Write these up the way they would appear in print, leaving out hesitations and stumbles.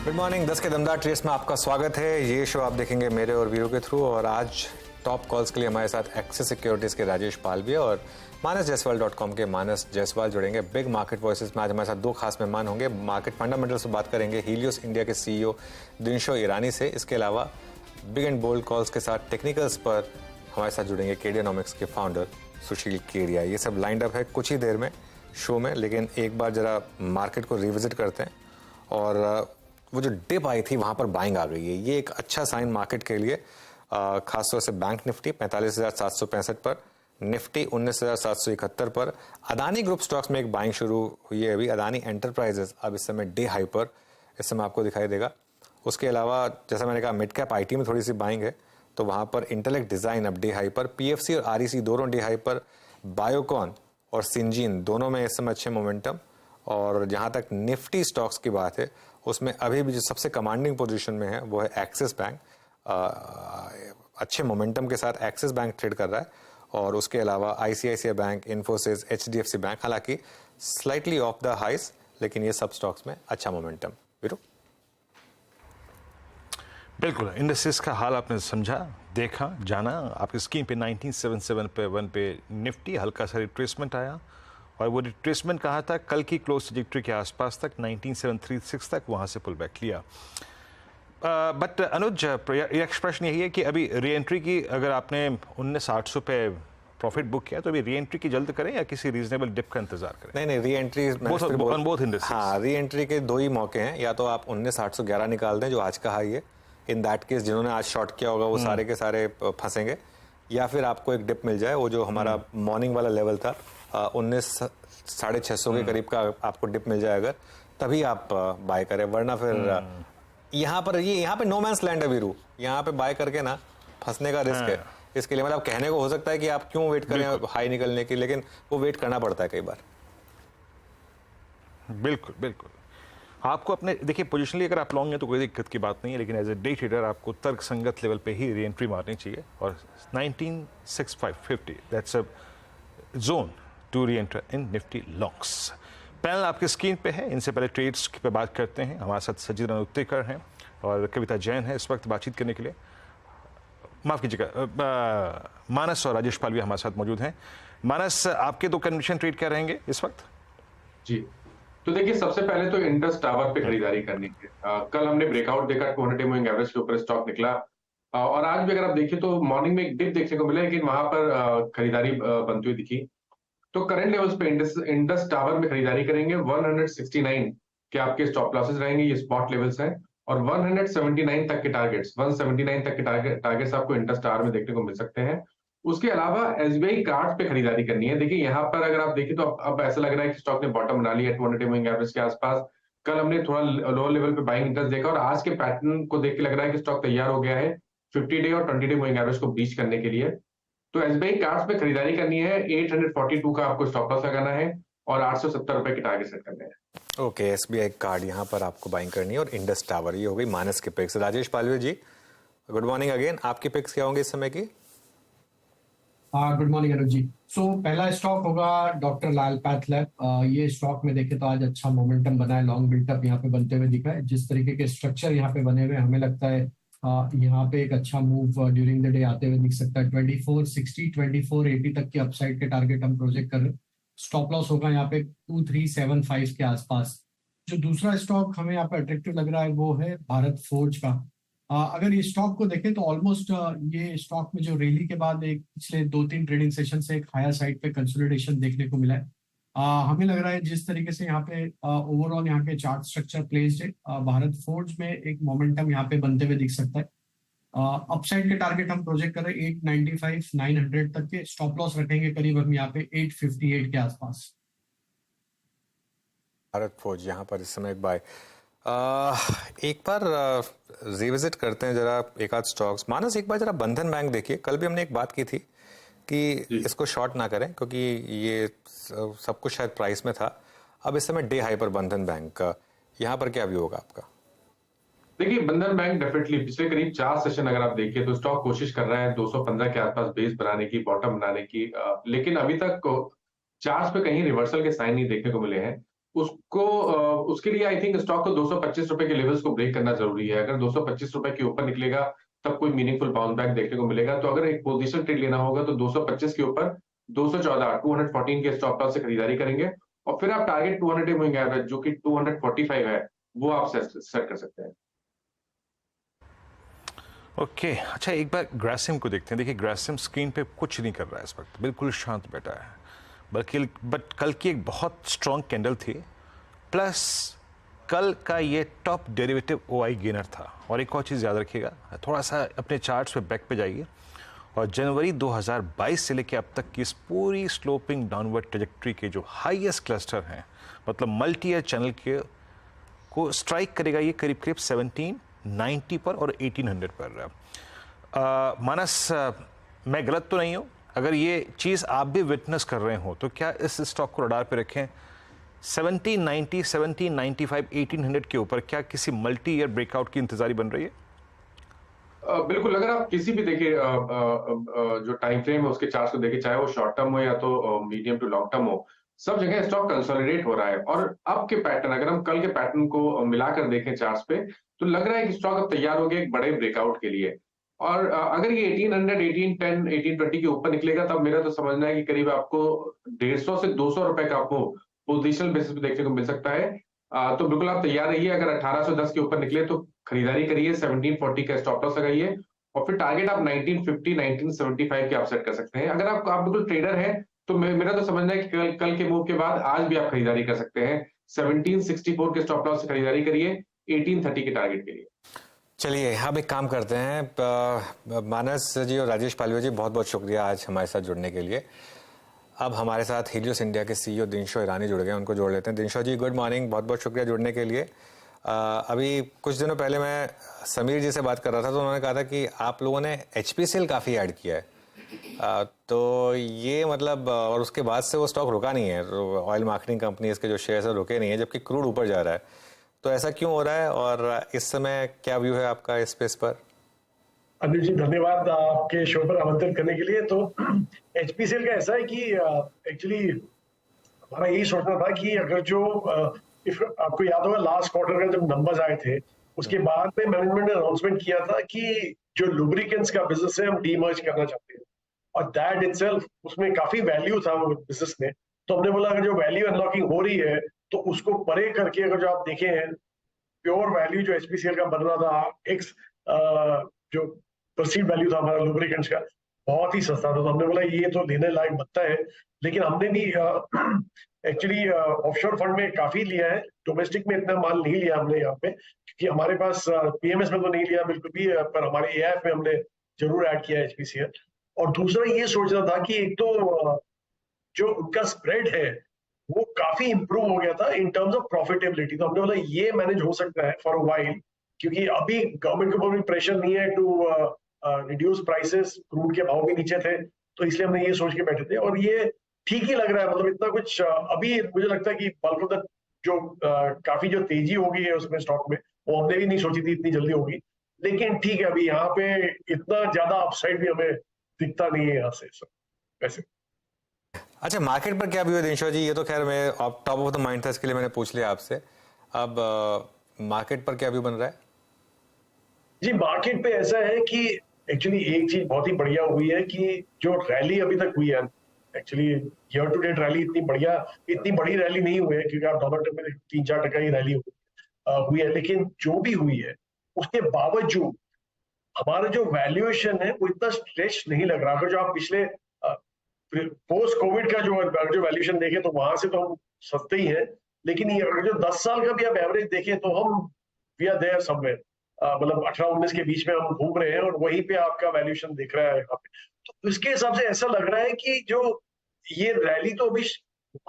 Good morning. 10 के दमदार trace में आपका स्वागत है। ये शो आप देखेंगे मेरे और वीरू के थ्रू, और आज टॉप कॉल्स के लिए हमारे साथ एक्सिस सिक्योरिटीज के राजेश पालविया और manasjaiswal.com के मानस जायसवाल जुड़ेंगे। बिग मार्केट वॉइसेस में आज हमारे साथ दो खास मेहमान होंगे। मार्केट फंडामेंटल्स से बात करेंगे हीलियोस इंडिया के सीईओ दिनशो ईरानी से। इसके अलावा बिग एंड बोल्ड कॉल्स के साथ टेक्निकल्स पर हमारे साथ जुड़ेंगे केडियानॉमिक्स के फाउंडर सुशील केडिया। ये सब लाइंड अप है कुछ ही देर में शो में, लेकिन एक बार जरा मार्केट को रिविजिट करते हैं। और वो जो डिप आई थी वहाँ पर बाइंग आ गई है, ये एक अच्छा साइन मार्केट के लिए। खासतौर से बैंक निफ्टी 45,765 पर, निफ्टी 19,771 पर। अदानी ग्रुप स्टॉक्स में एक बाइंग शुरू हुई है अभी। अदानी एंटरप्राइजेस अब इस समय डे हाई पर, इस समय आपको दिखाई देगा। उसके अलावा जैसा मैंने कहा मिड कैप आईटी में थोड़ी सी बाइंग है, तो वहाँ पर इंटेलेक्ट डिज़ाइन अब डे हाई पर, पीएफसी और आरईसी दोनों डे हाई पर, बायोकॉन और सिंजीन दोनों में इस समय अच्छे मोमेंटम। और जहाँ तक निफ्टी स्टॉक्स की बात है, उसमें अभी भी जो सबसे कमांडिंग पोजीशन में है वो है एक्सिस बैंक। अच्छे मोमेंटम के साथ एक्सिस बैंक ट्रेड कर रहा है, और उसके अलावा ICICI bank, Infosys, HDFC bank हालांकि स्लाइटली ऑफ द हाइस, लेकिन ये सब स्टॉक्स में अच्छा मोमेंटम। वीरू, बिल्कुल इंडस्ट्रीज का हाल आपने समझा, देखा, जाना। आपकी स्क्रीन पे 1977 पे 1 पे निफ्टी हल्का सा रिट्रेसमेंट आया, और वो रिट्रेसमेंट कहाँ था? कल की क्लोज ट्रैजेक्टरी के आसपास तक 19736 तक, वहाँ से पुल बैक लिया। बट अनुज, एक्सप्रेशन यही है कि अभी री एंट्री की, अगर आपने 19,800 पे प्रॉफिट बुक किया तो अभी री एंट्री की जल्द करें या किसी रीजनेबल डिप का इंतजार करें? नहीं, री एंट्री हाँ, री एंट्री के दो ही मौके हैं। या तो आप 19,811 निकाल दें जो आज का हाई है, इन दैट केस जिन्होंने आज शॉर्ट किया होगा वो सारे के सारे फंसेंगे, या फिर आपको एक डिप मिल जाए, वो जो हमारा मॉर्निंग वाला लेवल था 19,650 के करीब का आपको डिप मिल जाए अगर, तभी आप बाय करें। वरना फिर यहाँ पे नो मैंस लैंड है वीरू, यहाँ पे बाय करके ना फंसने का रिस्क है। इसके लिए मतलब कहने को हो सकता है कि आप क्यों वेट करें हाई निकलने की, लेकिन वो वेट करना पड़ता है कई बार। बिल्कुल बिल्कुल। आपको अपने देखिए पोजिशनली अगर आप लॉन्ग हैं तो कोई दिक्कत की बात नहीं है, लेकिन एज ए डे ट्रेडर आपको तर्क संगत लेवल पे ही री एंट्री मारनी चाहिए। और 19,6550 that's a zone to re enter in Nifty longs. Panel आपकी स्क्रीन पे है। इनसे पहले ट्रेड्स पे बात करते हैं। हमारे साथ सजीद उत्तेकर हैं और कविता जैन है इस वक्त बातचीत करने के लिए। माफ़ कीजिएगा, मानस और राजेश पालविया हमारे साथ मौजूद हैं। मानस, आपके दो कन्विक्शन ट्रेड क्या रहेंगे इस वक्त? जी, तो देखिए सबसे पहले तो इंडस टावर पे खरीदारी करनी है। कल हमने ब्रेकआउट देखा, 200 डे मूविंग एवरेज के ऊपर स्टॉक निकला, और आज भी अगर आप देखिए तो मॉर्निंग में एक डिप देखने को मिला, लेकिन वहां पर खरीदारी बनती हुई दिखी। तो करंट लेवल्स पे इंडस टावर में खरीदारी करेंगे। 169 के आपके स्टॉप लॉसेस रहेंगे, ये स्पॉट लेवल्स हैं, और 179 तक के टारगेट्स, 179 तक के टारगेट्स आपको इंडस टावर में देखने को मिल सकते हैं। उसके अलावा एसबीआई कार्ड्स पे खरीदारी करनी है। देखिए यहाँ पर अगर आप देखें तो अब ऐसा लग रहा है कि स्टॉक ने बॉटम बना लिया है 200 डे मूविंग एवरेज के आसपास। कल हमने थोड़ा लोअर लेवल पे बाइंग इंटरेस्ट देखा, और आज के पैटर्न को देख के लग रहा है कि स्टॉक तैयार हो गया है 50 डे और 20 डे मूविंग एवरेज को ब्रीच करने के लिए। तो एसबीआई कार्ड्स पे खरीदारी करनी है। 842 का आपको स्टॉप लॉस लगाना है और 870 रुपए के टारगेट सेट करने हैं। ओके, एसबीआई कार्ड यहाँ पर आपको बाइंग करनी है, और इंडस टावर ये हो गई मानस की पिक्स। राजेश पालविया जी, गुड मॉर्निंग अगेन। आपकी पिक्स क्या होंगे इस समय की? गुड मॉर्निंग अनुज जी। सो पहला स्टॉक होगा डॉक्टर लाल पैथलैब। ये स्टॉक में देखे तो आज अच्छा मोमेंटम बना है, लॉन्ग बिल्टअप यहाँ पे बनते हुए दिखा है। जिस तरीके के स्ट्रक्चर यहाँ पे बने हुए हमें लगता है यहाँ पे एक अच्छा मूव ड्यूरिंग द डे आते हुए दिख सकता है। 2460 2480 तक के अपसाइड के टारगेट हम प्रोजेक्ट कर रहे हैं। स्टॉप लॉस होगा यहाँ पे 2375 के आसपास। जो दूसरा स्टॉक हमें यहाँ पे अट्रैक्टिव लग रहा है वो है भारत फोर्ज का। अगर ये स्टॉक को देखें तो ऑलमोस्ट ये स्टॉक में जो रैली के बाद एक पिछले 2-3 ट्रेडिंग सेशन से एक हायर साइड पे कंसोलिडेशन देखने को मिला है। हमें लग रहा है जिस तरीके से यहाँ पे ओवरऑल यहाँ के चार्ट स्ट्रक्चर प्लेस्ड है, भारत फोर्ज में एक मोमेंटम यहाँ पे बनते हुए दिख सकता है। अपसाइड के टारगेट हम प्रोजेक्ट कर रहे हैं 895 900 तक के। स्टॉप लॉस रखेंगे करीब हम यहाँ पे 858 के आसपास। भारत फोर्ज यहाँ पर इस समय एक बाय। एक बार रिविजिट करते हैं जरा एक आध स्टॉक्स। मानस, एक बार जरा बंधन बैंक देखिए। कल भी हमने एक बात की थी कि इसको शॉर्ट ना करें क्योंकि ये सब कुछ शायद प्राइस में था। अब इस समय डे हाई पर बंधन बैंक का, यहाँ पर क्या व्यू होगा आपका? देखिए बंधन बैंक डेफिनेटली पिछले करीब 4 सेशन अगर आप देखिए तो स्टॉक कोशिश कर रहा है 215 के आसपास बेस बनाने की, बॉटम बनाने की, लेकिन अभी तक चार्ट्स पे कहीं रिवर्सल के साइन नहीं देखने को मिले हैं। उसको उसके लिए आई थिंक स्टॉक को 225 रुपए के लेवल्स को ब्रेक करना जरूरी है। अगर 225 रुपए के ऊपर निकलेगा तब कोई मीनिंगफुल बाउंस बैक देखने को मिलेगा। तो अगर एक पोजीशन ट्रेड लेना होगा तो 225 के ऊपर 214 214 के स्टॉप लॉस से खरीदारी करेंगे और फिर आप टारगेट 200 मूविंग एवरेज जो कि 245 है वो आप सेट कर सकते हैं। ओके अच्छा, एक बार ग्रासिम को देखते हैं। देखिए ग्रासिम स्क्रीन पे कुछ नहीं कर रहा है इस वक्त, बिल्कुल शांत बैठा है, बट कल की एक बहुत स्ट्रॉन्ग कैंडल थी, प्लस कल का ये टॉप डेरिवेटिव ओआई गेनर था। और एक और चीज़ याद रखिएगा, थोड़ा सा अपने चार्ट्स पे बैक पे जाइए और जनवरी 2022 से लेकर अब तक की इस पूरी स्लोपिंग डाउनवर्ड ट्रेजेक्ट्री के जो हाईएस्ट क्लस्टर हैं, मतलब मल्टी ईयर चैनल के को स्ट्राइक करेगा ये करीब करीब 1790 पर और 1800 पर। मानस, मैं गलत तो नहीं हूँ? अगर ये चीज़ आप भी विटनेस कर रहे हो तो क्या इस स्टॉक को रडार पे रखें? 1790, 1795, 1800 के ऊपर क्या किसी मल्टी ईयर ब्रेकआउट की इंतजारी बन रही है? बिल्कुल, अगर आप किसी भी देखिए जो टाइम फ्रेम है उसके चार्ट्स को देखिए, चाहे वो शॉर्ट टर्म हो या तो मीडियम टू लॉन्ग टर्म हो, सब जगह स्टॉक कंसोलिडेट हो रहा है। और अब के पैटर्न, अगर हम कल के पैटर्न को मिलाकर देखें चार्ट्स पे, तो लग रहा है कि स्टॉक अब तैयार हो गया एक बड़े ब्रेकआउट के लिए। और अगर ये 1800, 1810, 1820 के ऊपर निकलेगा तब मेरा तो समझना है कि करीब आपको 150 से 200 रुपए का आपको पोजिशनल बेसिस पे देखने को मिल सकता है। तो बिल्कुल आप तैयार रहिए। अगर 1810 के ऊपर निकले तो खरीदारी करिए, 1740 का स्टॉप लॉस लगाइए और फिर टारगेट आप 1950, 1975 के आप सेट कर सकते हैं। अगर आप बिल्कुल ट्रेडर हैं तो मेरा तो समझना है कि कल के मूव के बाद आज भी आप खरीदारी कर सकते हैं। 1764 के स्टॉप लॉस से खरीदारी करिए 1830 के टारगेट के लिए। चलिए अब एक काम करते हैं, मानस जी और राजेश पालवे जी, बहुत बहुत शुक्रिया आज हमारे साथ जुड़ने के लिए। अब हमारे साथ हीलियोस इंडिया के सीईओ दिनशो ईरानी जुड़ गए, उनको जोड़ लेते हैं। दिनशो जी, गुड मॉर्निंग, बहुत बहुत शुक्रिया जुड़ने के लिए। अभी कुछ दिनों पहले मैं समीर जी से बात कर रहा था तो उन्होंने कहा था कि आप लोगों ने HPCL काफ़ी ऐड किया है, तो ये मतलब, और उसके बाद से वो स्टॉक रुका नहीं है, ऑयल मार्केटिंग कंपनीज के जो शेयर्स है रुके नहीं है, जबकि क्रूड ऊपर जा रहा है। तो ऐसा क्यों हो रहा है और इस समय क्या व्यू है आपका इस स्पेस पर? अनिल जी, धन्यवाद आपके शो पर आमंत्रित करने के लिए। तो HPCL का ऐसा है कि एक्चुअली हमारा यही सोचना था कि अगर जो आपको याद होगा लास्ट क्वार्टर का जब नंबर्स आए थे उसके बाद में मैनेजमेंट ने अनाउंसमेंट किया था कि जो लुब्रिकेंट्स का बिजनेस है हम डीमर्ज करना चाहते हैं, और दैट इटसेल्फ उसमें काफी वैल्यू था वो बिजनेस में। तो हमने बोला अगर जो वैल्यू अनलॉकिंग हो रही है तो उसको परे करके, अगर जो आप देखें प्योर वैल्यू जो HPCL का बन रहा था, एक्स जो परसीव वैल्यू था हमारा लुब्रिकेंट्स का, बहुत ही सस्ता था। तो हमने बोला ये तो लेने लायक बनता है। लेकिन हमने भी एक्चुअली ऑफशोर फंड में काफी लिया है, डोमेस्टिक में इतना माल नहीं लिया हमने यहाँ पे, क्योंकि हमारे पास PMS में तो नहीं लिया बिल्कुल भी, पर हमारे AIF में हमने जरूर ऐड किया है HPCL। और दूसरा ये सोच रहा था कि एक तो जो उनका स्प्रेड है वो काफी इंप्रूव हो गया था इन टर्म्स ऑफ प्रॉफिटेबिलिटी। तो हमने बोला ये मैनेज हो सकता है फॉर अ वाइल, क्योंकि अभी गवर्नमेंट के ऊपर भी प्रेशर नहीं है टू रिड्यूस प्राइसेस, क्रूड के भाव भी नीचे थे, तो इसलिए हमने ये सोच के बैठे थे। और ये ठीक ही लग रहा है, मतलब इतना कुछ अभी मुझे लगता है कि बल्क ऑफ द जो काफी जो तेजी हो गई है उसमें स्टॉक में, वो हमने भी नहीं सोची थी इतनी जल्दी होगी। लेकिन ठीक है, अभी यहाँ पे इतना ज्यादा अपसाइड भी हमें दिखता नहीं है यहाँ से वैसे। अच्छा, मार्केट पर क्या व्यू है दिनशो जी? ये तो खैर मैं टॉप ऑफ द माइंड था, इसके लिए मैंने पूछ लिया आपसे। अब मार्केट पर क्या व्यू बन रहा है? जी, मार्केट पे ऐसा है कि एक्चुअली एक चीज बहुत ही बढ़िया हुई है कि जो रैली अभी तक हुई है, actually year to date rally इतनी बड़ी रैली नहीं हुई है, क्योंकि आप डॉलर टर्म में 3-4% ही रैली हुई है। लेकिन जो भी हुई है उसके बावजूद हमारा जो वैल्यूएशन है वो इतना स्ट्रेच नहीं लग रहा। अगर जो आप पिछले पोस्ट कोविड का जो वैल्यूएशन देखें तो वहां से तो हम सस्ते ही हैं, लेकिन अगर जो 10 साल का भी आप एवरेज देखें तो हम वी आर देयर समवेयर, मतलब 18-19 के बीच में हम घूम रहे हैं और वहीं पे आपका वैल्यूएशन दिख रहा है यहाँ पे। तो इसके हिसाब से ऐसा लग रहा है कि जो ये रैली तो अभी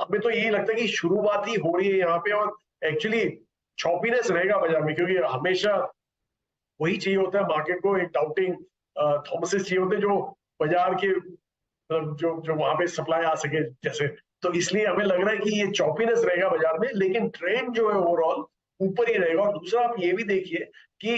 हमें तो यही लगता है कि शुरुआत ही हो रही है यहाँ पे, और एक्चुअली चॉपीनेस रहेगा बाजार में, क्योंकि हमेशा वही चाहिए होता है मार्केट को, एक डाउटिंग थॉमसेस चाहिए होते हैं जो बाजार के जो वहां पे सप्लाई आ सके जैसे। तो इसलिए हमें लग रहा है कि ये चॉपीनेस रहेगा बाजार में, लेकिन ट्रेंड जो है ओवरऑल ऊपर ही रहेगा। और दूसरा आप ये भी देखिए कि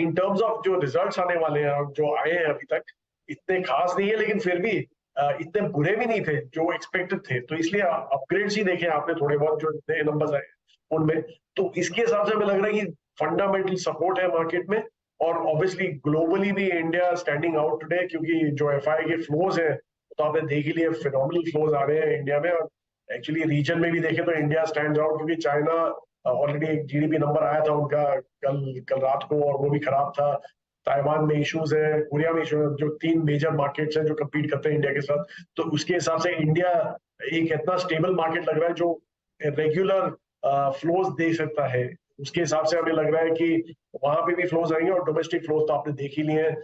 इन टर्म्स ऑफ जो रिजल्ट्स आने वाले हैं, जो आए हैं अभी तक इतने खास नहीं है, लेकिन फिर भी इतने बुरे भी नहीं थे जो एक्सपेक्टेड थे, तो इसलिए अपग्रेड्स ही देखे आपने थोड़े बहुत जो नए नंबर्स आए उनमें। तो इसके हिसाब से हमें लग रहा है कि फंडामेंटल सपोर्ट है मार्केट में। और ऑब्वियसली ग्लोबली भी इंडिया स्टैंडिंग आउट टुडे, क्योंकि जो एफआई के फ्लोज है तो आपने देख ही लिया, फिनोमिनल फ्लोज आ रहे हैं इंडिया में। और एक्चुअली रीजन में भी देखें तो इंडिया स्टैंड आउट, क्योंकि चाइना ऑलरेडी एक जीडीपी नंबर आया था उनका कल रात को, और वो भी खराब था। ताइवान में इश्यूज है, कोरिया में इश्यूज है, जो 3 मेजर मार्केट्स हैं जो कम्पीट करते हैं इंडिया के साथ। तो उसके हिसाब से इंडिया एक इतना स्टेबल मार्केट लग रहा है जो रेगुलर फ्लोज दे सकता है। उसके हिसाब से हमें लग रहा है कि वहां पे भी फ्लोज आएंगे, और डोमेस्टिक फ्लोज तो आपने देख ही लिए हैं,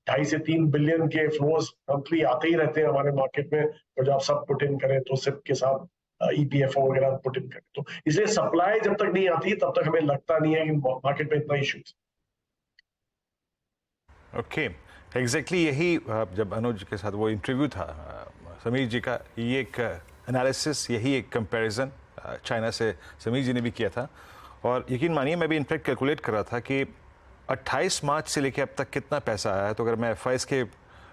2.5 से 3 बिलियन के फ्लोज मंथली आते ही रहते हैं हमारे मार्केट में। और जब आप सब पुट इन करें तो सिप के साथ ईपीएफओ वगैरह पुट इन करें, तो इसलिए सप्लाई जब तक नहीं आती तब तक हमें लगता नहीं है कि मार्केट में इतना इश्यूज। ओके, एग्जैक्टली यही जब अनुज के साथ वो इंटरव्यू था समीर जी का, ये एक एनालिसिस, यही एक कंपैरिजन चाइना से समीर जी ने भी किया था। और यकीन मानिए मैं भी इनफैक्ट कैलकुलेट कर रहा था कि 28 मार्च से लेकर अब तक कितना पैसा आया है। तो अगर मैं एफआईएस के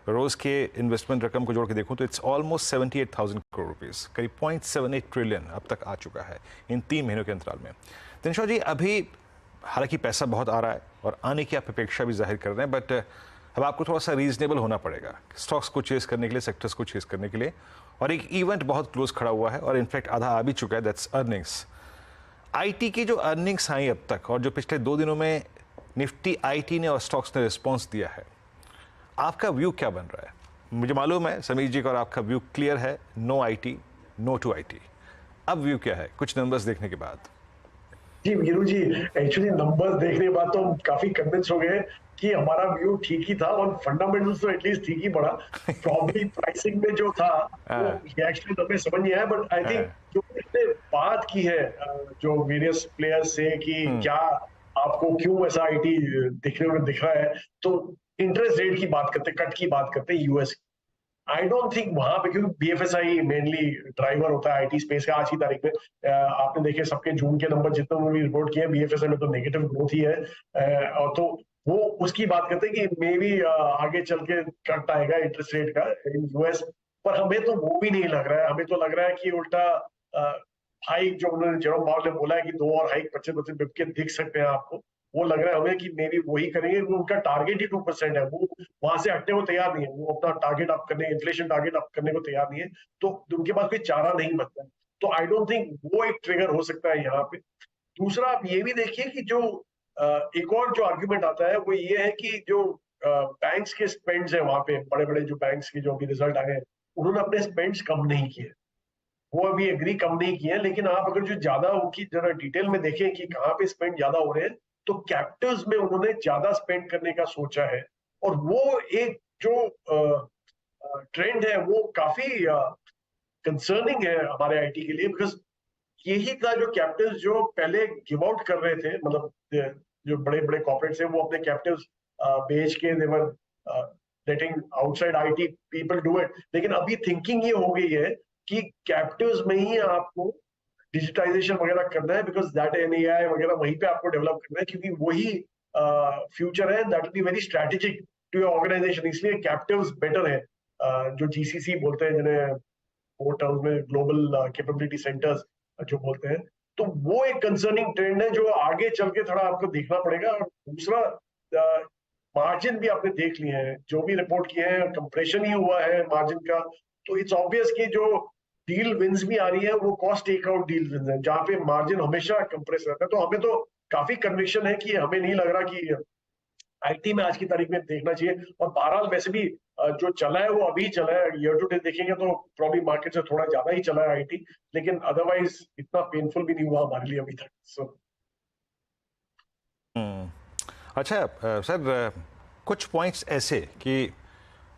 रोज़ के इन्वेस्टमेंट रकम को जोड़ के देखूं तो इट्स ऑलमोस्ट 78,000 करोड़ रुपीज़, करीब 0.78 ट्रिलियन अब तक आ चुका है इन 3 महीनों के अंतराल में। दिनेश जी, अभी हालांकि पैसा बहुत आ रहा है और आने की आप अपेक्षा भी जाहिर कर रहे हैं, बट अब आपको थोड़ा सा रीजनेबल होना पड़ेगा स्टॉक्स को चेस करने के लिए, सेक्टर्स को चेस करने के लिए। और एक इवेंट बहुत क्लोज खड़ा हुआ है और इनफैक्ट आधा आ भी चुका है, दैट्स अर्निंग्स। आईटी की जो अर्निंग्स आई अब तक और जो पिछले 2 दिनों में निफ्टी, आईटी ने और स्टॉक्स ने रिस्पॉन्स दिया है, आपका व्यू क्या बन रहा है? मुझे मालूम है समीर जी का और आपका व्यू क्लियर है, no IT, no to IT. अब व्यू क्या है कुछ नंबर्स देखने के बाद? जी वीरू जी, एक्चुअली नंबर्स देखने के बाद तो हम काफी कन्विंस हो गए कि हमारा व्यू ठीक ही था, और फंडामेंटल्स तो एटलीस्ट ठीक ही पड़ा। प्रॉब्ली प्राइसिंग में जो था वो रिएक्शन हमें समझ नहीं आया, बट आई थिंक जो इसने बात की है जो वेरियस प्लेयर्स से कि क्या आपको क्यों ऐसा आईटी दिखने में दिख रहा है, तो इंटरेस्ट रेट की बात करते, कट की बात करते यूएस। आई डोंट थिंक वहां पे, क्योंकि बीएफएसआई मेनली ड्राइवर होता है आईटी स्पेस का आज की तारीख में। आपने देखे सबके जून के नंबर जितने उन्होंने रिपोर्ट किए, बीएफएसआई में तो नेगेटिव ग्रोथ ही है। और तो वो उसकी बात करते हैं कि मे बी आगे चल के कट आएगा इंटरेस्ट रेट का इन यूएस। पर हमें तो वो भी नहीं लग रहा है, हमें तो लग रहा है कि उल्टा हाइक जो उन्होंने जेरोम पावल ने बोला है कि 2 और हाइक 25% बिप के दिख सकते हैं आपको, वो लग रहा है हमें कि मे बी वही करेंगे। उनका टारगेट ही 2% है, वो वहां से हटने को तैयार नहीं है, वो अपना टारगेट अप करने, इन्फ्लेशन टारगेट अप करने को तैयार नहीं है, तो उनके पास कोई चारा नहीं बनता है। तो आई डोंट थिंक वो एक ट्रिगर हो सकता है यहाँ पे। दूसरा आप ये भी देखिए कि जो एक और जो आर्ग्यूमेंट आता है वो ये है कि जो बैंक्स के स्पेंड्स है वहां पे, बड़े बड़े जो बैंक्स के जो अभी रिजल्ट आए हैं, उन्होंने अपने स्पेंड्स कम नहीं किए, वो अभी एग्री कम नहीं किए। लेकिन आप अगर जो ज्यादा उनकी जरा डिटेल में देखें कि कहाँ पे स्पेंड ज्यादा हो रहे हैं, तो कैपिटल्स में उन्होंने ज्यादा स्पेंड करने का सोचा है। और वो एक जो ट्रेंड है वो काफी कंसर्निंग है हमारे आईटी के लिए, बिकॉज यही था जो कैपिटल्स जो पहले गिव आउट कर रहे थे, मतलब जो बड़े बड़े कॉर्पोरेट्स हैं वो अपने कैपिटल्स बेच के they're letting outside IT people do it. लेकिन अभी थिंकिंग ये हो गई है कि कैपिटल्स में ही आपको डिजिटाइजेशन वगैरह करना है, बिकॉज दैट एनएआई वगैरह वहीं पे आपको डेवलप करना है, क्योंकि वही फ्यूचर है, that will be very strategic to your organisation. इसलिए कैपिटल्स बेटर है, जो जीसीसी बोलते हैं जिन्हें वो टर्म्स में ग्लोबल कैपेबिलिटी सेंटर्स जो बोलते हैं। तो वो एक कंसर्निंग ट्रेंड है जो आगे चल के थोड़ा आपको देखना पड़ेगा। और दूसरा मार्जिन भी आपने देख लिए हैं, जो भी रिपोर्ट किए हैं कंप्रेशन ही हुआ है मार्जिन का। तो इट्स ऑब्वियस कि जो डील विंस भी आ रही है वो कॉस्ट टेकआउट डील विंस है, जहां पे मार्जिन हमेशा कंप्रेस रहता है। तो हमें तो काफी कन्विक्शन है कि हमें नहीं लग रहा कि आईटी में आज की तारीख में देखना चाहिए। और बहरहाल वैसे भी जो चला है वो अभी चला है, ईयर टू डेट देखेंगे तो प्रॉब्ली मार्केट से थोड़ा ज्यादा ही चला है आईटी, लेकिन अदरवाइज इतना पेनफुल भी नहीं हुआ हमारे लिए अभी तक। सो अच्छा सर, कुछ पॉइंट्स ऐसे कि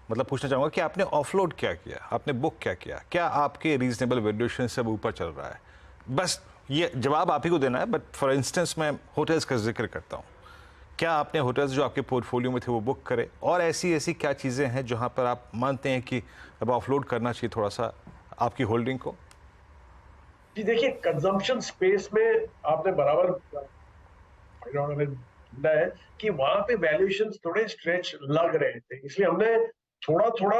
मतलब पूछना चाहूँगा कि आपने ऑफलोड क्या किया, आपने बुक क्या किया, क्या आपके रीजनेबल वैल्यूएशन से ऊपर चल रहा है? बस ये जवाब आप ही को देना है, बट फॉर इंस्टेंस मैं होटल्स का जिक्र करता हूँ, क्या आपने होटल्स जो आपके पोर्टफोलियो में थे वो बुक करे, और ऐसी ऐसी क्या चीज़ें हैं जहाँ पर आप मानते हैं कि अब ऑफलोड करना चाहिए थोड़ा सा आपकी होल्डिंग को? जी देखिए, कंजम्पशन स्पेस में आपने बराबर है कि वहां पे वैल्यूएशन थोड़े स्ट्रेच लग रहे थे, इसलिए हमने थोड़ा थोड़ा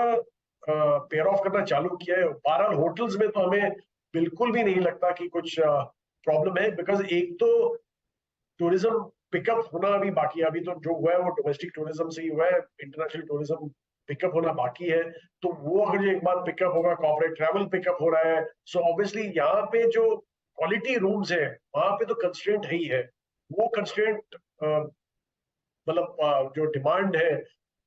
पेयर ऑफ करना चालू किया है। बहरहाल होटल्स में तो हमें बिल्कुल भी नहीं लगता कि कुछ प्रॉब्लम है, बिकॉज एक तो टूरिज्म पिकअप होना अभी बाकी है। अभी तो जो हुआ है वो डोमेस्टिक टूरिज्म से ही हुआ है, इंटरनेशनल टूरिज्म पिकअप होना बाकी है। तो वो अगर जो एक बार पिकअप होगा, कॉर्पोरेट ट्रैवल पिकअप हो रहा है, सो ऑब्वियसली यहाँ पे जो क्वालिटी रूम्स है वहां पे तो कंस्ट्रेंट है ही है। वो कंस्ट्रेंट मतलब जो डिमांड है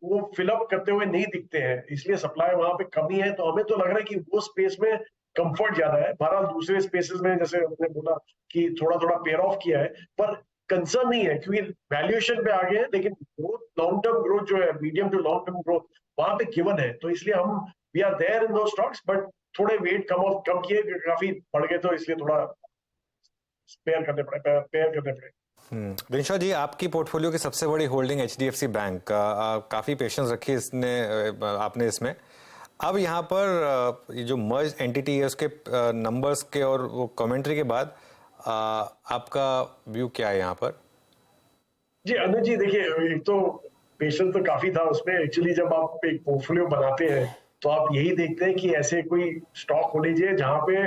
वो फिलअप करते हुए नहीं दिखते हैं, इसलिए सप्लाई वहां पे कमी है। तो हमें तो लग रहा है कि वो स्पेस में कंफर्ट ज्यादा है। बहरहाल दूसरे स्पेसेस में जैसे आपने बोला कि थोड़ा थोड़ा पेयर ऑफ किया है, पर कंसर्न नहीं है क्योंकि वैल्यूएशन पे आ गए हैं, लेकिन ग्रोथ लॉन्ग टर्म ग्रोथ जो है, medium to long term growth वहां पे गिवन है। तो इसलिए हम वी आर देयर इन दो स्टॉक्स, बट थोड़े वेट कम किए, काफी बढ़ गए तो इसलिए थोड़ा पेयर करने पड़े। दिनशा जी, आपकी पोर्टफोलियो की सबसे बड़ी होल्डिंग एचडीएफसी बैंक, काफी पेशेंस रखी इसने आपने इसमें। अब यहाँ पर ये जो मर्ज एंटिटी है उसके नंबर्स के और वो कमेंट्री के बाद आपका व्यू क्या है यहाँ पर? जी अनुज जी, देखिए एक तो पेशेंस तो काफी था उसमें। एक्चुअली जब आप एक पोर्टफोलियो बनाते हैं तो आप यही देखते हैं कि ऐसे कोई स्टॉक होने चाहिए जहां पे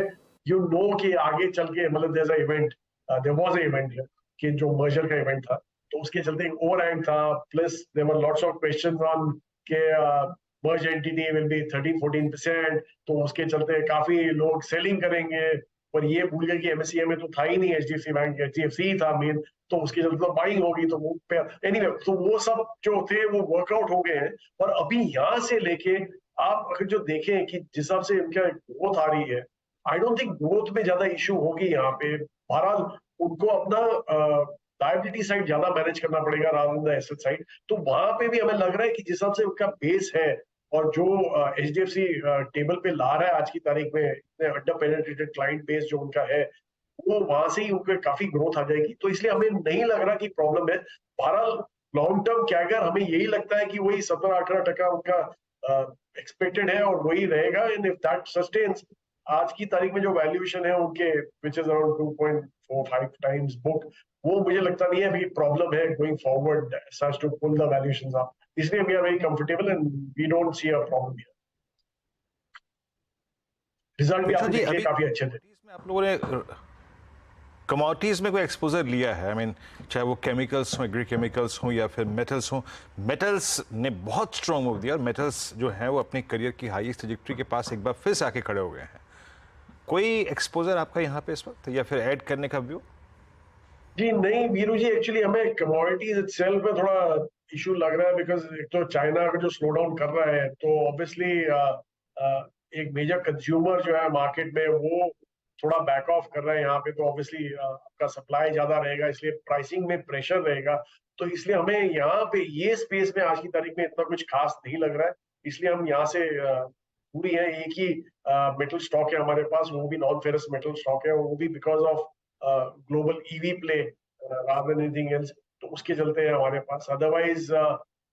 यू नो कि आगे चल के मतलब देयर वाज अ इवेंट कि जो मर्जर का इवेंट था, तो उसके चलते एक ओवरहैंग था। Plus there were lots of questions on के मर्ज एंटिटी विल बी 13-14%, तो उसके चलते काफी लोग सेलिंग करेंगे। पर ये भूल गए कि एमएससीआई में तो था ही नहीं एचडीएफसी बैंक, एचडीएफसी ही था मेन, तो उसके चलते तो बाइंग होगी। तो वो एनीवे तो वो सब जो थे वो वर्कआउट हो गए हैं। और अभी यहाँ से लेके आप अगर जो देखें कि जिस हिसाब से इनका ग्रोथ आ रही है, आई डोंट थिंक ग्रोथ में ज्यादा इश्यू होगी यहाँ पे। बहरहाल उनको अपना लायबिलिटी साइड ज्यादा मैनेज करना पड़ेगा रादर देन एसेट साइड। तो वहां पे भी हमें लग रहा है कि जिस हिसाब से उनका बेस है और जो एचडीएफसी टेबल पे ला रहा है आज की तारीख में, अंडर पेनिट्रेटेड क्लाइंट बेस जो उनका है, वो वहां से ही उनको काफी ग्रोथ आ जाएगी। तो इसलिए हमें नहीं लग रहा कि प्रॉब्लम है। बहरहाल लॉन्ग टर्म कैगर हमें यही लगता है कि वही 17-18% उनका एक्सपेक्टेड है और वही रहेगा। एंड इफ दैट सस्टेन्स, आज की तारीख में जो वैल्यूएशन है उनके which is around 2.45 times book, वो मुझे लगता नहीं है अभी प्रॉब्लम है going forward such to pull the valuations up. इसलिए we are very comfortable and we don't see a problem here. Result भी आपने देखे काफी अच्छे थे। इसमें आप लोगों ने कमोडिटीज में कोई एक्सपोजर लिया है? आई मीन चाहे वो केमिकल्स हो, एग्री केमिकल्स हो या फिर मेटल्स हो। मेटल्स ने बहुत स्ट्रॉन्ग मूव दिया और मेटल्स जो है वो अपने करियर की हाईएस्ट ट्रैजेक्टरी के पास एक बार फिर से आके खड़े हो गए हैं। कोई एक्सपोजर आपका यहाँ पे इस वक्त या फिर ऐड करने का व्यू? जी नहीं वीरू जी, एक्चुअली हमें कमोडिटीज इटसेल्फ में थोड़ा इशू लग रहा है, बिकॉज एक तो चाइना का जो स्लो डाउन कर रहा है, तो ऑब्वियसली एक मेजर कंज्यूमर जो है मार्केट में वो थोड़ा बैक ऑफ कर रहा है यहाँ पे। तो ऑब्वियसली आपका सप्लाई ज्यादा रहेगा, इसलिए प्राइसिंग में प्रेशर रहेगा। तो इसलिए हमें यहाँ पे ये स्पेस में आज की तारीख में इतना कुछ खास नहीं लग रहा है। इसलिए हम यहाँ से पूरी है, एक ही मेटल स्टॉक है हमारे पास, वो भी नॉन फेरस मेटल स्टॉक है, वो भी because of global EV play rather than anything else, तो उसके चलते हैं हमारे पास। अदरवाइज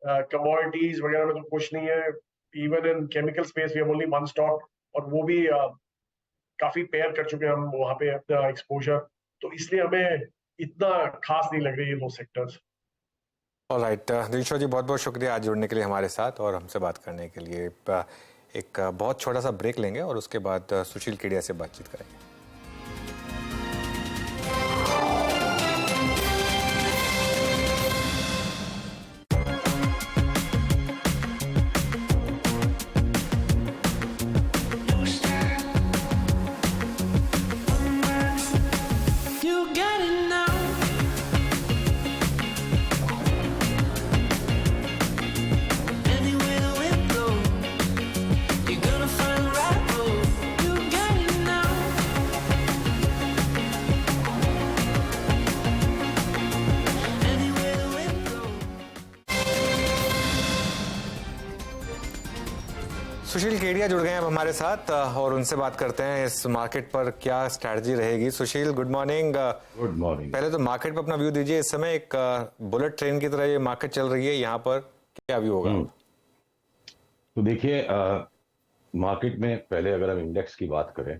कमोडिटीज वगैरह में तो कुछ नहीं है। Even in chemical space we have only one stock, और वो भी काफी पेयर कर चुके हैं हम वहां पे अपना एक्सपोजर। तो इसलिए हमें इतना खास नहीं लग रही है दो सेक्टर्स। ऑलराइट दिनशा जी, बहुत बहुत शुक्रिया आज जुड़ने के लिए हमारे साथ और हमसे बात करने के लिए। एक बहुत छोटा सा ब्रेक लेंगे और उसके बाद सुशील केडिया से बातचीत करेंगे। सुशील केडिया जुड़ गए हैं अब हमारे साथ और उनसे बात करते हैं इस मार्केट पर क्या स्ट्रैटेजी रहेगी। सुशील, गुड मॉर्निंग। Good morning. पहले तो मार्केट पर अपना व्यू दीजिए। इस समय एक बुलेट ट्रेन की तरह ये मार्केट चल रही है, यहाँ पर क्या व्यू होगा? तो देखिए मार्केट में पहले अगर हम इंडेक्स की बात करें,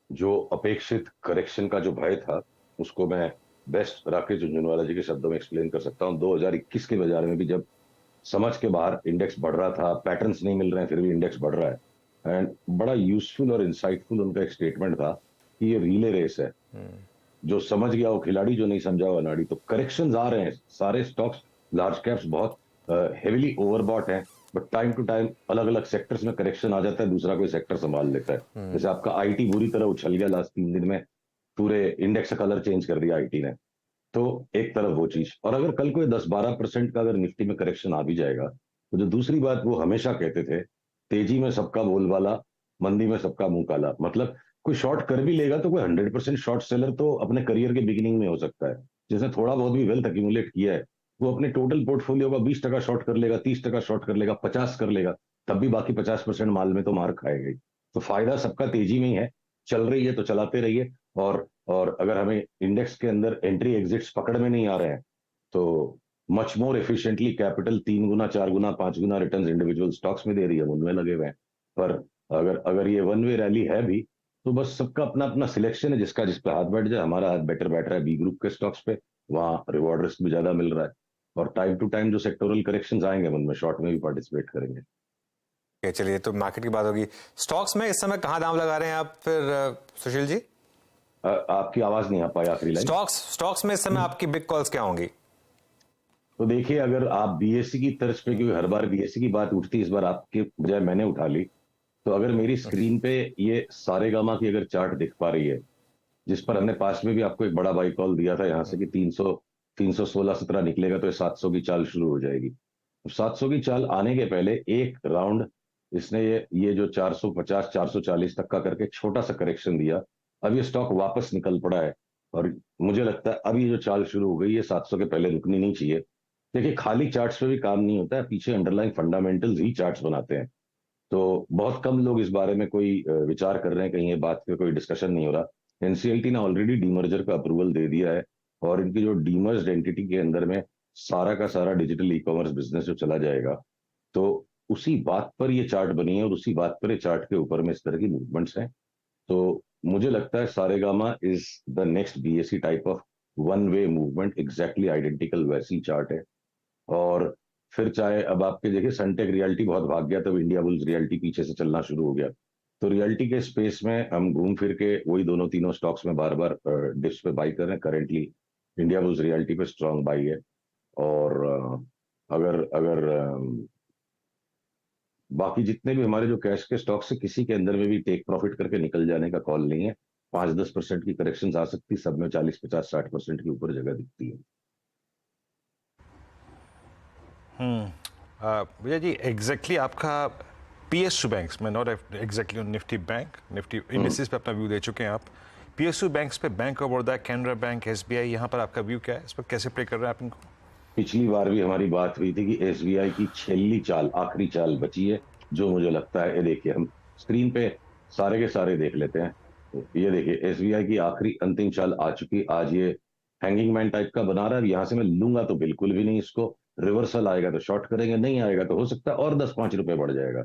जो अपेक्षित करेक्शन का जो भय था उसको मैं बेस्ट राकेश झुंझुनवाला जी के शब्दों में एक्सप्लेन कर सकता हूँ। 2021 के बाजार में भी जब समझ के बाहर इंडेक्स बढ़ रहा था, पैटर्न्स नहीं मिल रहे हैं फिर भी इंडेक्स बढ़ रहा है। एंड बड़ा यूजफुल और इंसाइटफुल उनका एक स्टेटमेंट था कि ये रिले रेस है, जो समझ गया वो खिलाड़ी, जो नहीं समझा वो अनाड़ी। तो करेक्शंस आ रहे हैं, सारे स्टॉक्स लार्ज कैप्स बहुत हेविली ओवरबॉट हैं, बट टाइम टू टाइम अलग अलग सेक्टर्स में करेक्शन आ जाता है, दूसरा कोई सेक्टर संभाल लेता है। जैसे आपका आईटी बुरी तरह उछल गया लास्ट 3 दिन में, पूरे इंडेक्स का कलर चेंज कर दिया आईटी ने। तो एक तरफ वो चीज, और अगर कल कोई 10-12% का अगर निफ्टी में करेक्शन आ भी जाएगा, तो जो दूसरी बात वो हमेशा कहते थे, तेजी में सबका बोलबाला, मंदी में सबका मुंह काला। मतलब कोई शॉर्ट कर भी लेगा तो कोई 100% शॉर्ट सेलर तो अपने करियर के बिगिनिंग में हो सकता है, जिसने थोड़ा बहुत भी वेल्थ एक्यूमुलेट किया है, वो अपने टोटल पोर्टफोलियो का 20% शॉर्ट कर लेगा, 30% शॉर्ट कर लेगा, 50 कर लेगा, तब भी बाकी 50% माल में तो मार खाएगा ही। तो फायदा सबका तेजी में ही है, चल रही है तो चलाते रहिए। और अगर हमें इंडेक्स के अंदर एंट्री एग्जिट्स पकड़ में नहीं आ रहे हैं, तो मच मोर एफिशिएंटली कैपिटल 3 गुना 4 गुना 5 गुना रिटर्न्स इंडिविजुअल स्टॉक्स में दे रही है, उनमें लगे हुए हैं। पर अगर ये वन वे रैली है भी, तो बस सबका अपना अपना सिलेक्शन है, जिसका जिस पे हाथ बैठ जाए। हमारा हाथ बेटर बैठ रहा है बी ग्रुप के स्टॉक्स पे, वहां रिवॉर्ड रिस्क भी ज्यादा मिल रहा है, और टाइम टू टाइम जो सेक्टोरल करेक्शंस आएंगे उनमें शॉर्ट में भी पार्टिसिपेट करेंगे। चलिए, तो मार्केट की बात होगी। स्टॉक्स में इस समय कहाँ दाम लगा रहे हैं आप फिर सुशील जी? आपकी आवाज नहीं आ पाई आखिरी लाइन। स्टॉक्स में इस समय आपकी बिग कॉल्स क्या होंगी? तो देखिए, अगर आप बीएससी की तर्ज पे, क्योंकि हर बार बीएससी की बात उठती है, इस बार आपके बजाय मैंने उठा ली, तो अगर मेरी स्क्रीन पे ये सारेगामा की अगर चार्ट दिख पा रही है, जिस पर हमने पास्ट में भी आपको एक बड़ा बाई कॉल दिया था यहाँ से कि 316-17 निकलेगा तो 700 की चाल शुरू हो जाएगी। 700 की चाल आने के पहले एक राउंड इसने ये जो 450 440 तक का करके एक छोटा सा करेक्शन दिया। अब ये स्टॉक वापस निकल पड़ा है, और मुझे लगता है अब ये जो चाल शुरू हो गई है 700 के पहले रुकनी नहीं चाहिए। देखिए, खाली चार्ट्स पे भी काम नहीं होता है, पीछे अंडरलाइन फंडामेंटल्स ही चार्ट्स बनाते हैं। तो बहुत कम लोग इस बारे में कोई विचार कर रहे हैं, कहीं ये बात पे कोई डिस्कशन नहीं हो रहा। एनसीएलटी ने ऑलरेडी डीमर्जर का अप्रूवल दे दिया है, और इनकी जो डीमर्ज्ड एंटिटी के अंदर में सारा का सारा डिजिटल ई कॉमर्स बिजनेस जो चला जाएगा, तो उसी बात पर ये चार्ट बनी है, और उसी बात पर ये चार्ट के ऊपर में इस तरह की मूवमेंट्स हैं। तो मुझे लगता है Saregama is the next BSc type of one way movement, exactly identical वैसी चार्ट है। और फिर चाहे अब आपके देखिए सनटेक रियल्टी बहुत भाग गया, तब इंडिया बुल्स रियल्टी पीछे से चलना शुरू हो गया। तो रियल्टी के स्पेस में हम घूम फिर के वही दोनों तीनों स्टॉक्स में बार बार डिप्स पे बाई कर रहे हैं। करेंटली इंडिया बुल्स रियल्टी पे स्ट्रांग बाई है, और अगर अगर बाकी जितने भी हमारे जो कैश के स्टॉक्स है, किसी के अंदर में भी टेक प्रॉफिट करके निकल जाने का कॉल नहीं है। 5-10% की करेक्शन आ सकती, सब में 40-50-60% के ऊपर जगह दिखती है। भैया जी, एग्जैक्टली आपका पीएसयू बैंक्स में, not exactly Nifty bank, Nifty indices पे अपना व्यू दे चुके हैं आप। पीएसयू बैंक्स पे bank of Baroda, Canara bank, SBI, यहाँ पर आपका व्यू क्या है? इस पर कैसे प्ले कर रहे हैं आप इनको? पिछली बार भी हमारी बात हुई थी कि एसबीआई की छेली चाल, आखिरी चाल बची है, जो मुझे लगता है, ये देखिए हम स्क्रीन पे सारे के सारे देख लेते हैं। ये देखिए, एसबीआई की आखिरी अंतिम चाल आ चुकी। आज ये हैंगिंग मैन टाइप का बना रहा है। यहाँ से मैं लूंगा तो बिल्कुल भी नहीं इसको, रिवर्सल आएगा तो शॉर्ट करेंगे, नहीं आएगा तो हो सकता है और 10-5 रुपए बढ़ जाएगा।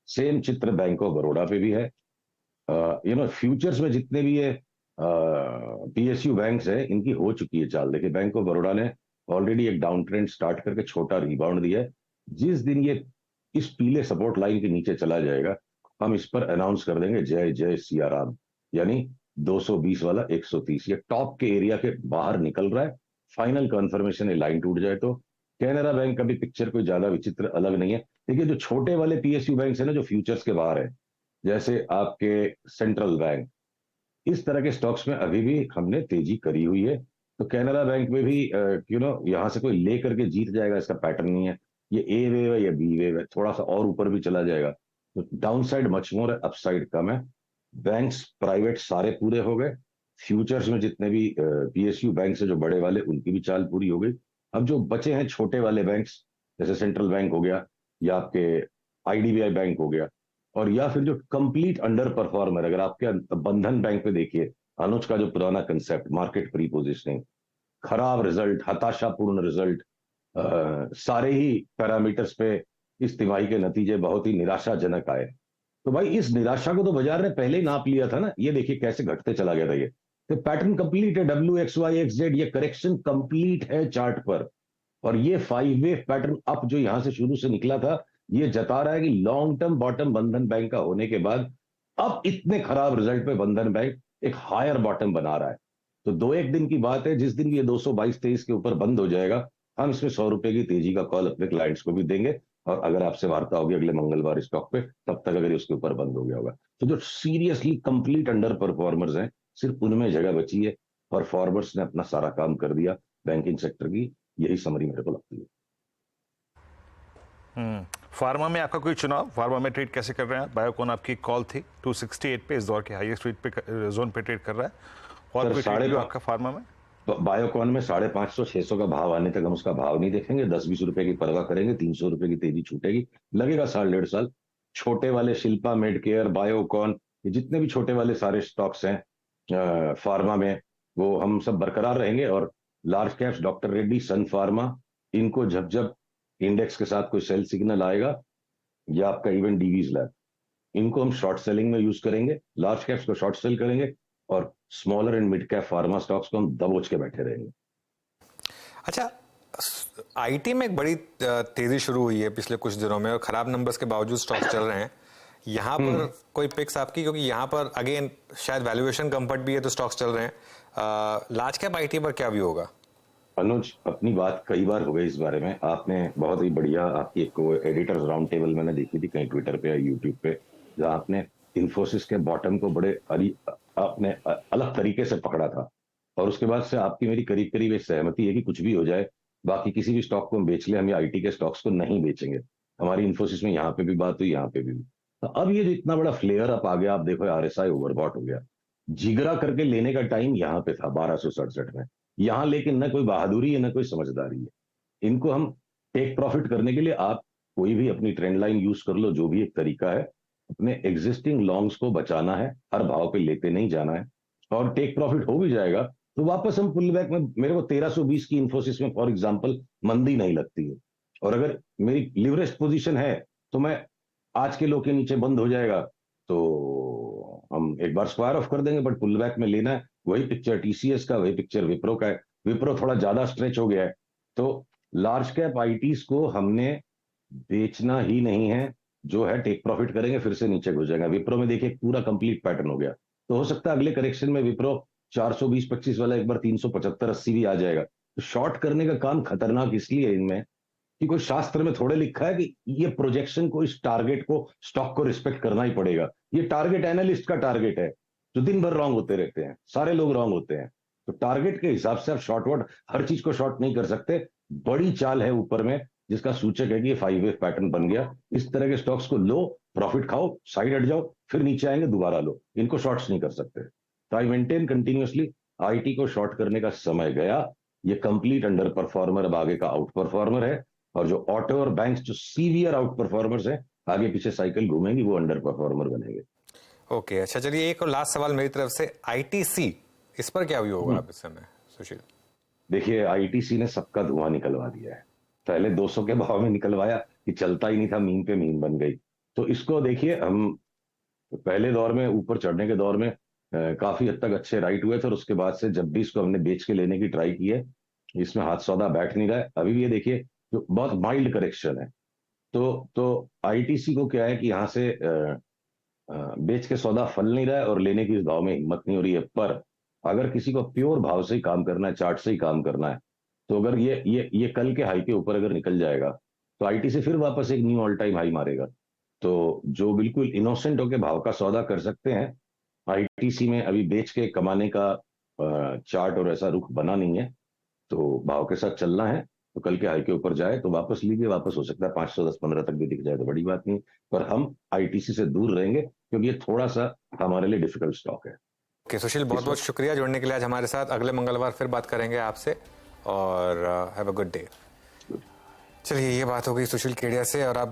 सेम चित्र बैंक ऑफ बड़ौदा पे भी है। फ्यूचर्स में जितने भी ये पीएसयू बैंक्स है, इनकी हो चुकी है चाल। देखिए, बैंक ऑफ बड़ौदा ने ऑलरेडी एक डाउन ट्रेंड स्टार्ट करके छोटा रिबाउंड दिया है। जिस दिन ये इस पीले सपोर्ट लाइन के नीचे चला जाएगा, हम इस पर अनाउंस कर देंगे जय जय सिया राम, यानी 220 वाला 130। ये टॉप के एरिया के बाहर निकल रहा है। फाइनल कंफर्मेशन है, लाइन टूट जाए तो। कैनरा बैंक का भी पिक्चर कोई ज्यादा विचित्र अलग नहीं है। देखिए, जो छोटे वाले पीएसयू बैंक है ना, जो फ्यूचर्स के बाहर है, जैसे आपके सेंट्रल बैंक, इस तरह के स्टॉक्स में अभी भी हमने तेजी करी हुई है। तो कैनरा बैंक में भी यहां से कोई ले करके जीत जाएगा, इसका पैटर्न नहीं है। ये ए वेव है या बी वेव है, थोड़ा सा और ऊपर भी चला जाएगा। तो डाउन साइड मच मोर है, अपसाइड कम है। बैंक्स प्राइवेट सारे पूरे हो गए। फ्यूचर्स में जितने भी पीएसयू बैंक है जो बड़े वाले, उनकी भी चाल पूरी हो गई। अब जो बचे हैं छोटे वाले बैंक्स, जैसे सेंट्रल बैंक हो गया, या आपके आईडीबीआई बैंक हो गया, और या फिर जो कंप्लीट अंडर परफॉर्मर, अगर आपके बंधन बैंक पे देखिए, अनुज का जो पुराना कंसेप्ट, मार्केट प्री पोजिशनिंग, खराब रिजल्ट, हताशापूर्ण रिजल्ट, सारे ही पैरामीटर्स पे इस तिमाही के नतीजे बहुत ही निराशाजनक आए। तो भाई, इस निराशा को तो बाजार ने पहले ही नाप लिया था ना। ये देखिए कैसे घटते चला गया था। ये तो पैटर्न कंप्लीट है, WXY XZ, ये करेक्शन कंप्लीट है चार्ट पर। और ये 5 वेव पैटर्न अप जो यहां से शुरू से निकला था, ये जता रहा है कि लॉन्ग टर्म बॉटम बंधन बैंक का होने के बाद अब इतने खराब रिजल्ट पे बंधन बैंक एक हायर बॉटम बना रहा है। तो 2-1 दिन की बात है, जिस दिन ये 222-23 के ऊपर बंद हो जाएगा, हम इसमें 100 रुपए की तेजी का कॉल अपने क्लाइंट्स को भी देंगे। और अगर आपसे वार्ता होगी अगले मंगलवार स्टॉक पे, तब तक अगर उसके ऊपर बंद हो गया होगा, तो जो सीरियसली कंप्लीट अंडर परफॉर्मर्स हैं, सिर्फ उनमें जगह बची है। परफॉर्मर्स ने अपना सारा काम कर दिया बैंकिंग सेक्टर की, यही समरी मेरे को लगती है। फार्मा में आपका कोई चुनाव? फार्मा में ट्रेड कैसे कर रहे हैं? बायोकॉन आपकी कॉल थी 268 पे, इस दौर के हाईएस्ट रेट पे जोन पे ट्रेड कर रहा है। और कोई ट्रेड आपका फार्मा में? बायोकॉन में 550-600 का भाव आने तक हम उसका भाव नहीं देखेंगे, 10-20 रुपए की परवाह करेंगे, 300 रुपए की तेजी छूटेगी, लगेगा 1.5 साल। छोटे वाले शिल्पा मेडकेयर, बायोकॉन, ये जितने भी छोटे वाले सारे स्टॉक्स हैं फार्मा में, वो हम सब बरकरार रहेंगे। और लार्ज कैप्स डॉक्टर रेड्डी, सन फार्मा, इनको जब जब इंडेक्स के साथ कोई सेल सिग्नल आएगा, या आपका इवन डीवीज लैब, इनको हम शॉर्ट सेलिंग में यूज करेंगे, लार्ज कैप्स को शॉर्ट सेल करेंगे, और smaller and mid cap pharma stocks को हम दबोच के बैठे रहेंगे। अच्छा, आईटी में एक बड़ी तेजी शुरू हुई है पिछले कुछ दिनों में, और खराब नंबर्स के बावजूद स्टॉक चल रहे हैं। यहाँ पर कोई पिक्स आपकी, क्योंकि यहाँ पर अगेन शायद वैल्यूएशन कंफर्ट भी है तो स्टॉक्स चल रहे हैं। लार्ज कैप आईटी पर क्या व्यू होगा? अनुज, अपनी बात कई बार हो गई इस बारे में, आपने बहुत ही बढ़िया, आपकी एक एडिटर्स राउंड टेबल मैंने देखी थी कहीं ट्विटर पे या यूट्यूब पे, जहां आपने इन्फोसिस के बॉटम को बड़े आपने अलग तरीके से पकड़ा था। और उसके बाद से आपकी मेरी करीब करीब एक सहमति है कि कुछ भी हो जाए, बाकी किसी भी स्टॉक को हम बेच ले, हम आईटी के स्टॉक्स को नहीं बेचेंगे। हमारी इन्फोसिस में यहाँ पे भी बात हुई, यहाँ पे भी। तो अब ये जो इतना बड़ा फ्लेयर अप आ गया, आप देखो आरएसआई ओवरबॉट हो गया, जिगरा करके लेने का टाइम यहाँ पे था 1267 में, यहाँ लेकिन न कोई बहादुरी है न कोई समझदारी है। इनको हम टेक प्रॉफिट करने के लिए आप कोई भी अपनी ट्रेंड लाइन यूज कर लो, जो भी एक तरीका है, अपने एग्जिस्टिंग लॉन्ग्स को बचाना है, हर भाव पे लेते नहीं जाना है, और टेक प्रॉफिट हो भी जाएगा तो वापस हम पुल बैक में, मेरे को 1320 की इन्फोसिस में फॉर एग्जांपल मंदी नहीं लगती है, और अगर मेरी लिवरेज पोजीशन है तो मैं आज के लो के नीचे बंद हो जाएगा तो हम एक बार स्क्वायर ऑफ कर देंगे, बट पुल बैक में लेना है। वही पिक्चर टीसीएस का, वही पिक्चर विप्रो का है। विप्रो थोड़ा ज्यादा स्ट्रेच हो गया है, तो लार्ज कैप आईटीज को हमने बेचना ही नहीं है, जो है टेक प्रॉफिट करेंगे, फिर से नीचे घुस जाएगा। विप्रो में देखिए पूरा कंप्लीट पैटर्न हो गया, तो हो सकता है अगले करेक्शन में विप्रो 420-25 वाला एक बार 375-80 भी आ जाएगा। तो शॉर्ट करने का काम खतरनाक इसलिए है इनमें कि कोई शास्त्र में थोड़े लिखा है कि ये प्रोजेक्शन को, इस टारगेट को, स्टॉक को रिस्पेक्ट करना ही पड़ेगा। ये टारगेट एनालिस्ट का टारगेट है, जो दिन भर रॉन्ग होते रहते हैं, सारे लोग रॉन्ग होते हैं। तो टारगेट के हिसाब से आप शॉर्टवर्ड हर चीज को शॉर्ट नहीं कर सकते। बड़ी चाल है ऊपर में, जिसका सूचक है कि ये 5 वेव पैटर्न बन गया। इस तरह के स्टॉक्स को लो, प्रॉफिट खाओ, साइड हट जाओ, फिर नीचे आएंगे दोबारा लो, इनको शॉर्ट्स नहीं कर सकते। तो आई मेंटेन कंटिन्यूअसली, आईटी को शॉर्ट करने का समय गया। ये कंप्लीट अंडर परफॉर्मर अब आगे का आउट परफॉर्मर है, और जो ऑटो और बैंक्स जो सीवियर आउट परफॉर्मर्स हैं, आगे पीछे साइकिल घूमेंगी, वो अंडर परफॉर्मर बनेंगे। ओके, अच्छा, चलिए एक और लास्ट सवाल मेरी तरफ से, आईटीसी, इस पर क्या व्यू होगा आप इस समय सुशील? देखिए, आईटीसी ने सबका धुआं निकलवा दिया है। पहले 200 के भाव में निकलवाया कि चलता ही नहीं था, मीन पे मीन बन गई। तो इसको देखिए, हम पहले दौर में, ऊपर चढ़ने के दौर में काफी हद तक अच्छे राइट हुए थे, और उसके बाद से जब भी इसको हमने बेच के लेने की ट्राई की है, इसमें हाथ सौदा बैठ नहीं रहा है। अभी भी ये देखिए, जो बहुत माइल्ड करेक्शन है, तो आईटीसी को क्या है कि यहाँ से बेच के सौदा फल नहीं रहा है, और लेने की इस भाव में हिम्मत नहीं हो रही है। पर अगर किसी को प्योर भाव से ही काम करना है, चार्ट से ही काम करना है, तो अगर ये कल के हाई के ऊपर अगर निकल जाएगा, तो आईटीसी फिर वापस एक न्यू ऑल टाइम हाई मारेगा। तो जो बिल्कुल इनोसेंट होकर भाव का सौदा कर सकते हैं, आईटीसी में अभी बेच के कमाने का चार्ट और ऐसा रुख बना नहीं है, तो भाव के साथ चलना है। तो कल के हाई के ऊपर जाए तो वापस लीजिए, वापस हो सकता है 510-15 तक भी दिख जाए तो बड़ी बात नहीं, पर हम आईटीसी से दूर रहेंगे, क्योंकि ये थोड़ा सा हमारे लिए डिफिकल्ट स्टॉक है। ओके सुशील, बहुत बहुत शुक्रिया जुड़ने के लिए आज हमारे साथ। अगले मंगलवार फिर बात करेंगे आपसे, और हैव अ गुड डे। चलिए, ये बात हो गई सुशील केडिया से, और अब